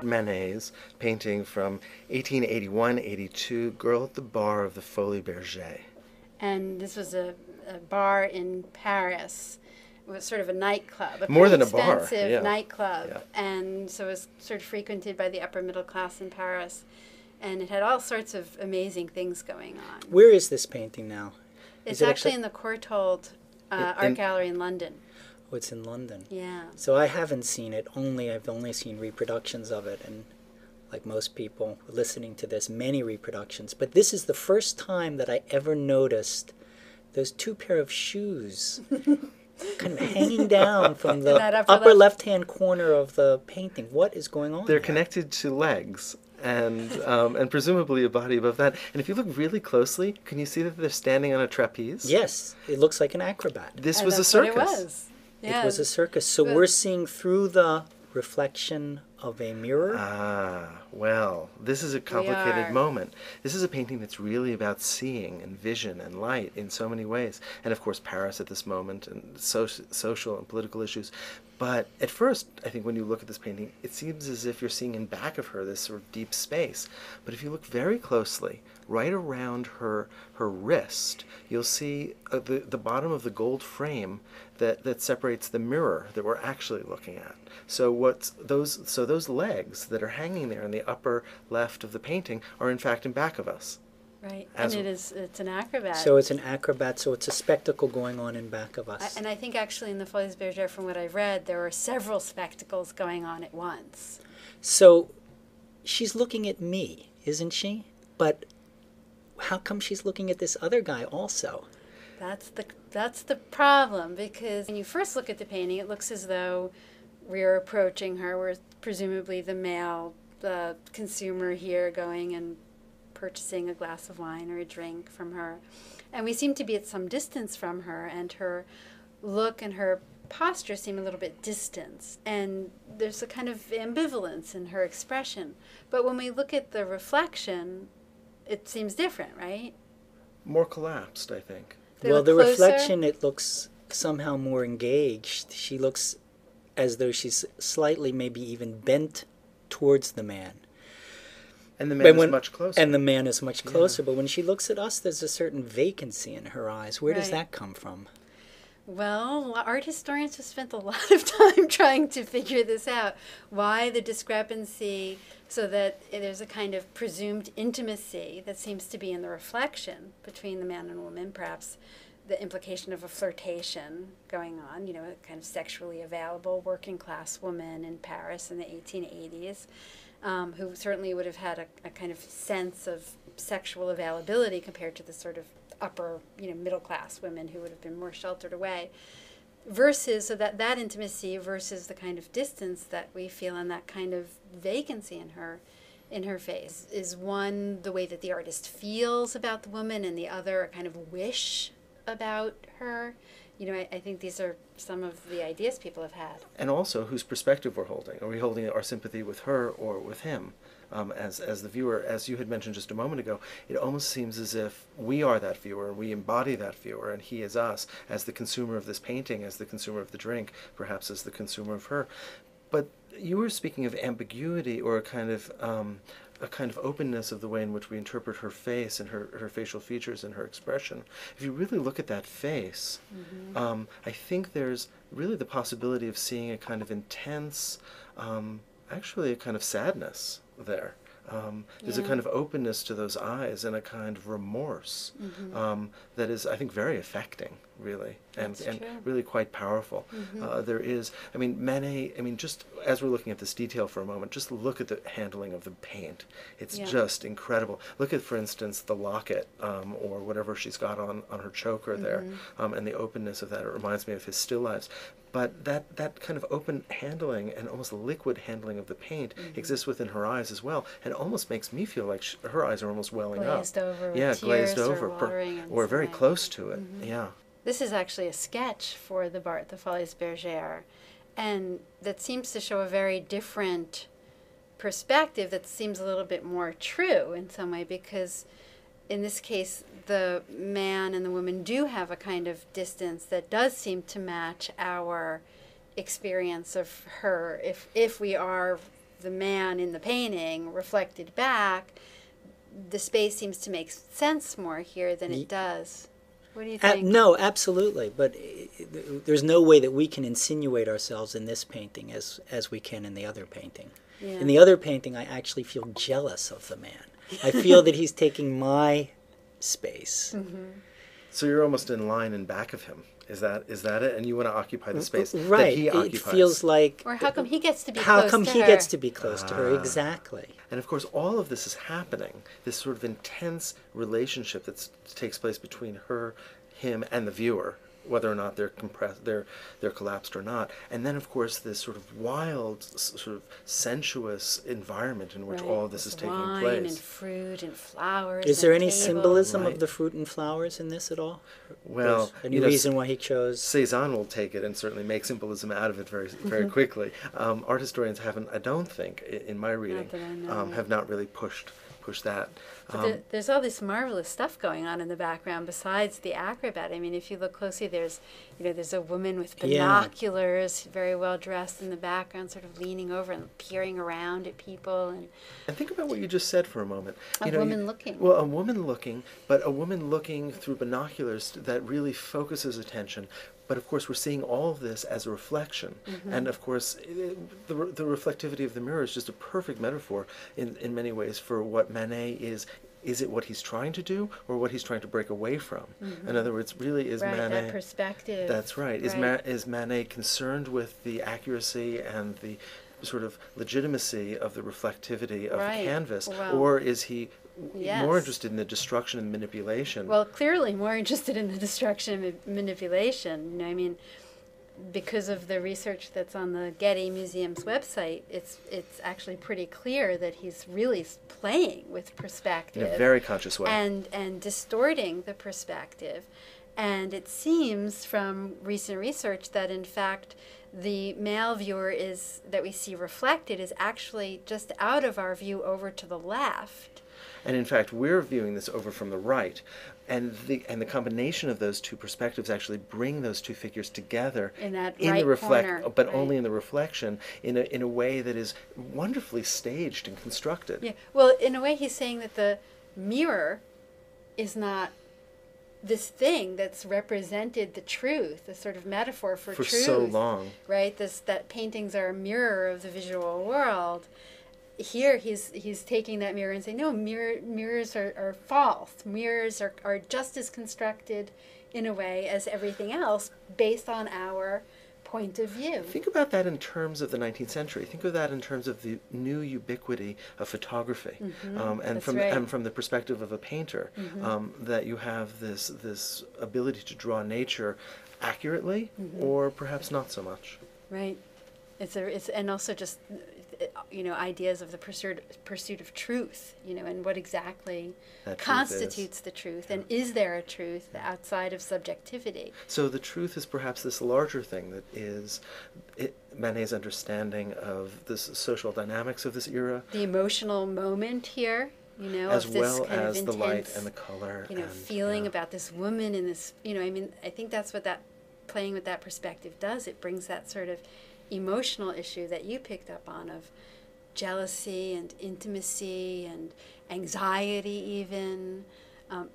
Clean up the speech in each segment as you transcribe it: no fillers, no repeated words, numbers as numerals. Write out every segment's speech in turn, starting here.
Manet's painting from 1881-82, Girl at the Bar of the Folies-Bergere. And this was a bar in Paris. It was sort of a nightclub, More than a bar, expensive yeah. nightclub. Yeah. And so it was sort of frequented by the upper middle class in Paris. And it had all sorts of amazing things going on. Where is this painting now? It's actually in the Courtauld Art Gallery in London. Oh, it's in London. Yeah. So I haven't seen it. I've only seen reproductions of it, and like most people listening to this, many reproductions. But this is the first time that I ever noticed those two pair of shoes kind of hanging down from the upper left-hand corner of the painting. What is going on They're there? connected to legs. And presumably a body above that. And if you look really closely, can you see that they're standing on a trapeze? Yes, it looks like an acrobat. This was a circus. What it was. Yeah. It was a circus. So we're seeing through the reflection of a mirror? Ah, well, this is a complicated moment. This is a painting that's really about seeing and vision and light in so many ways. And of course, Paris at this moment and social and political issues. But at first, I think when you look at this painting, it seems as if you're seeing in back of her this sort of deep space. But if you look very closely, right around her wrist, you'll see the bottom of the gold frame that separates the mirror that we're actually looking at. So those legs that are hanging there in the upper left of the painting are in fact in back of us. Right, and it's an acrobat. So it's an acrobat, so it's a spectacle going on in back of us. And I think actually in the Folies-Bergere, from what I've read, there are several spectacles going on at once. So she's looking at me, isn't she? But how come she's looking at this other guy also? That's the problem, because when you first look at the painting, it looks as though we're approaching her. We're presumably the male consumer here going and purchasing a glass of wine or a drink from her. And we seem to be at some distance from her, and her look and her posture seem a little bit distanced. And there's a kind of ambivalence in her expression. But when we look at the reflection, it seems different, right? More collapsed, I think. Well, the reflection, it looks somehow more engaged. She looks as though she's slightly, maybe even bent towards the man. And the man is much closer. And the man is much closer. Yeah. But when she looks at us, there's a certain vacancy in her eyes. Where does that come from? Well, art historians have spent a lot of time trying to figure this out. Why the discrepancy, so that there's a kind of presumed intimacy that seems to be in the reflection between the man and woman, perhaps the implication of a flirtation going on, you know, a kind of sexually available working class woman in Paris in the 1880s. Who certainly would have had a kind of sense of sexual availability compared to the sort of upper, middle class women who would have been more sheltered away, versus that intimacy versus the kind of distance that we feel and that kind of vacancy in her face is one the way that the artist feels about the woman, and the other a kind of wish about her. I think these are some of the ideas people have had. And also whose perspective we're holding. Are we holding our sympathy with her or with him? As the viewer, as you had mentioned just a moment ago, it almost seems as if we are that viewer, we embody that viewer, and he is us, as the consumer of this painting, as the consumer of the drink, perhaps as the consumer of her. But you were speaking of ambiguity, or a kind of openness of the way in which we interpret her face and her facial features and her expression. If you really look at that face, I think there's really the possibility of seeing a kind of intense, actually a kind of sadness there. There's a kind of openness to those eyes and a kind of remorse that is, I think, very affecting, really, and really quite powerful. There is, Manet, just as we're looking at this detail for a moment, just look at the handling of the paint. It's just incredible. Look at, for instance, the locket or whatever she's got on her choker there, and the openness of that. It reminds me of his still lives. But that kind of open handling and almost liquid handling of the paint exists within her eyes as well, and almost makes me feel like her eyes are almost welling glazed up. Over yeah, with glazed tears over, or very close to it. Yeah. This is actually a sketch for the Folies-Bergere, and that seems to show a very different perspective that seems a little bit more true in some way, because in this case, the man and the woman do have a kind of distance that does seem to match our experience of her, if we are the man in the painting reflected back, the space seems to make sense more here than it does. What do you think? No, absolutely. But there's no way that we can insinuate ourselves in this painting as we can in the other painting. Yeah. In the other painting, I actually feel jealous of the man. I feel that he's taking my space. So you're almost in line in back of him. Is that it? And you want to occupy the space Right. that he occupies. It feels like... Or how come he gets to be How close come to he her? gets to be close to her? Exactly. And of course, all of this is happening. This sort of intense relationship that takes place between her, him, and the viewer, whether or not they're compressed, they're collapsed or not. And then, of course, this sort of wild, sort of sensuous environment in which all of this is taking wine place. and fruit and flowers. Is there and any tables. symbolism Right. of the fruit and flowers in this at all? Well, Any reason why he chose... Cezanne will take it and certainly make symbolism out of it very quickly. Art historians haven't, I don't think, in my reading, that I know. have not really pushed that. But there's all this marvelous stuff going on in the background besides the acrobat. I mean, if you look closely, there's a woman with binoculars, very well dressed in the background, sort of leaning over and peering around at people. And think about what you just said for a moment. A woman looking. Well, a woman looking, but a woman looking through binoculars that really focuses attention. But of course, we're seeing all of this as a reflection. And of course, the reflectivity of the mirror is just a perfect metaphor in many ways for what Manet is. Is it what he's trying to do or what he's trying to break away from? In other words, really is Right, Manet... that perspective. That's right. Right. Is Manet concerned with the accuracy and the sort of legitimacy of the reflectivity of Right. the canvas? Well, or is he yes. more interested in the destruction and manipulation? Well, clearly more interested in the destruction and manipulation. I mean, because of the research that's on the Getty Museum's website, it's actually pretty clear that he's really playing with perspective. in a very conscious way. And distorting the perspective. And it seems from recent research that, in fact, the male viewer that we see reflected is actually just out of our view over to the left. And in fact, we're viewing this over from the right. And the combination of those two perspectives actually bring those two figures together In that the right corner, but right. only in the reflection, in a way that is wonderfully staged and constructed. Yeah. Well, in a way, he's saying that the mirror is not this thing that's represented the truth, the sort of metaphor for truth. so long. Right? That paintings are a mirror of the visual world. Here he's taking that mirror and saying, no, mirrors are false. Mirrors are just as constructed in a way as everything else based on our point of view. Think about that in terms of the 19th century. Think of that in terms of the new ubiquity of photography, and That's from right. and from the perspective of a painter, that you have this ability to draw nature accurately, or perhaps not so much. Right. It's and also just ideas of the pursuit of truth, and what exactly That truth constitutes the truth, and is there a truth outside of subjectivity? So the truth is perhaps this larger thing that is Manet's understanding of the social dynamics of this era, The emotional moment here, as of this well kind as of the light intense, and the color, feeling about this woman in this, I think that's what that playing with that perspective does. It brings that sort of emotional issue that you picked up on of jealousy and intimacy and anxiety even,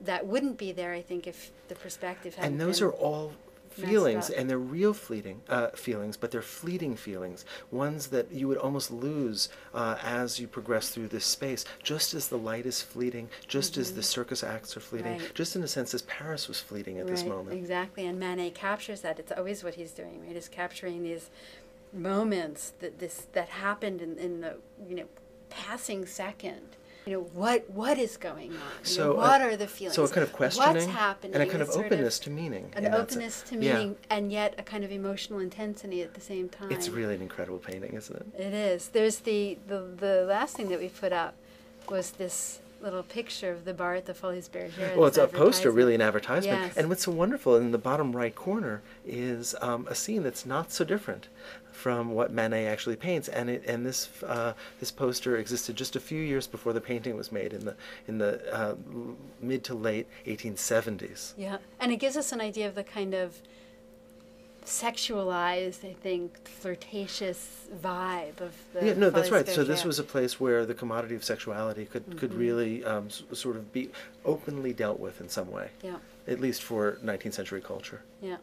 that wouldn't be there, I think, if the perspective hadn't And those been are all messed feelings, up. and they're real feelings, but they're fleeting feelings, ones that you would almost lose as you progress through this space, just as the light is fleeting, just as the circus acts are fleeting, Right. just in a sense as Paris was fleeting at this Right, moment. Exactly, and Manet captures that. It's always what he's doing, right? Is capturing these moments that happened in the passing second. What is going on? So what are the feelings? So a kind of questioning, What's happening? and a kind of It's sort openness to meaning. An in that openness sense. to meaning, and yet a kind of emotional intensity at the same time. It's really an incredible painting, isn't it? It is. There's the last thing that we put up was this little picture of the bar at the Folies-Bergere. Well, it's a poster, really, an advertisement. Yes. And what's so wonderful in the bottom right corner is a scene that's not so different from what Manet actually paints. And this poster existed just a few years before the painting was made in the mid to late 1870s. Yeah, and it gives us an idea of the kind of sexualized, I think, flirtatious vibe of the Yeah, no, that's right. So this Folies-Bergère. was a place where the commodity of sexuality could really sort of be openly dealt with in some way, Yeah, at least for 19th century culture. yeah.